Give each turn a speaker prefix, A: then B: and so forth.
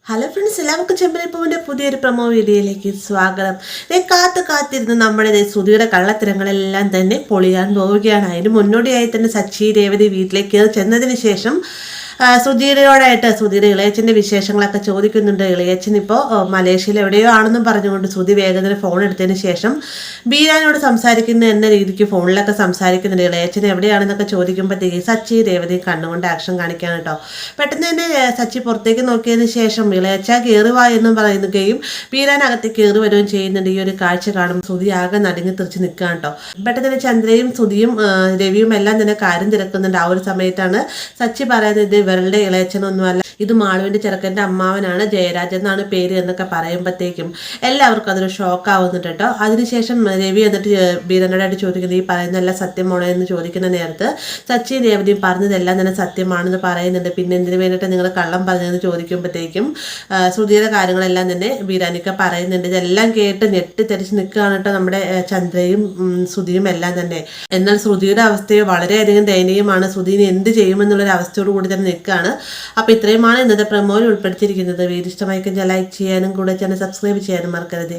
A: Hello friends, എല്ലാവർക്കും ചെമ്പനിപ്പൂവിൻ്റെ പുതിയൊരു promo വീഡിയോയിലേക്ക് സ്വാഗതം. കാത്തിരുന്ന് നമ്മുടെ ശ്രുതിയുടെ കള്ളത്തരങ്ങളെല്ലാം തന്നെ പൊളിയാൻ പോവുകയാണ്. അതിന് മുന്നോടിയായി തന്നെ സച്ചി രേവതി വീട്ടിലേക്ക് ചെന്നതിന് ശേഷം ശ്രുതിയുടെ ഇളയച്ചൻ്റെ വിശേഷങ്ങളൊക്കെ ചോദിക്കുന്നുണ്ട്. ഇളയച്ചൻ ഇപ്പോൾ മലേഷ്യയിൽ എവിടെയോ ആണെന്നും പറഞ്ഞുകൊണ്ട് ശ്രുതി വേഗത്തിൽ ഫോൺ എടുത്തതിന് ശേഷം ബീരാനോട് സംസാരിക്കുന്ന എന്ന രീതിക്ക് ഫോണിലൊക്കെ സംസാരിക്കുന്നുണ്ട്. ഇളയച്ചൻ എവിടെയാണെന്നൊക്കെ ചോദിക്കുമ്പോഴത്തേക്ക് സച്ചി രേവതി കണ്ണുകൊണ്ട് ആക്ഷൻ കാണിക്കാൻ കേട്ടോ. പെട്ടെന്ന് തന്നെ സച്ചി പുറത്തേക്ക് നോക്കിയതിന് ശേഷം ഇളയച്ച കയറുവാ എന്നും പറയുകയും ബീരാനകത്തേക്ക് കയറി വരികയും ചെയ്യുന്നുണ്ട്. ഈ ഒരു കാഴ്ച കാണുമ്പോൾ ശ്രുതി ആകെ നടുങ്ങി തെറിച്ച് നിൽക്കുക കേട്ടോ. പെട്ടെന്ന് തന്നെ ചന്ദ്രയും ശ്രുതിയും രവിയും എല്ലാം തന്നെ കാര്യം തിരക്കുന്നുണ്ട്. ആ ഒരു സമയത്താണ് സച്ചി പറയുന്നത് ഇവരുടെ ഇളയച്ചനൊന്നുമല്ല, ഇത് മാളുവിന്റെ ചെറുക്കൻ്റെ അമ്മാവനാണ്, ജയരാജ് എന്നാണ് പേര് എന്നൊക്കെ പറയുമ്പോഴത്തേക്കും എല്ലാവർക്കും അതൊരു ഷോക്ക് ആവുന്നുണ്ട് കേട്ടോ. അതിനുശേഷം രവി എന്നിട്ട് ബീരനോടായിട്ട് ചോദിക്കുന്നത് ഈ പറയുന്നതെല്ലാം സത്യമാണോ എന്ന് ചോദിക്കുന്ന നേരത്ത് സച്ചി രേവതിയും പറഞ്ഞതെല്ലാം തന്നെ സത്യമാണെന്ന് പറയുന്നുണ്ട്. പിന്നെ എന്തിനു വേണ്ടിയിട്ട് നിങ്ങൾ കള്ളം പറഞ്ഞതെന്ന് ചോദിക്കുമ്പോഴത്തേക്കും ശ്രുതിയുടെ കാര്യങ്ങളെല്ലാം തന്നെ ബീരാനിക്ക പറയുന്നുണ്ട്. ഇതെല്ലാം കേട്ട് ഞെട്ടിത്തെറിച്ച് നിൽക്കുകയാണ് കേട്ടോ നമ്മുടെ ചന്ദ്രയും ശ്രുതിയും എല്ലാം തന്നെ. എന്നാൽ ശ്രുതിയുടെ അവസ്ഥയോ വളരെയധികം ദയനീയമാണ്. ശ്രുതിനെ എന്ത് ചെയ്യുമെന്നുള്ളൊരു അവസ്ഥയോട് കൂടി തന്നെ നിൽക്കുകയാണ്. അപ്പോൾ ഇത്രയുമാണ് ഇന്നത്തെ പ്രൊമോയിൽ ഉൾപ്പെടുത്തിയിരിക്കുന്നത്. വീഡിയോ ഇഷ്ടമായി കഴിഞ്ഞാൽ ലൈക്ക് ചെയ്യാനും കൂടെ ചാനൽ സബ്സ്ക്രൈബ് ചെയ്യാനും മറക്കരുത്.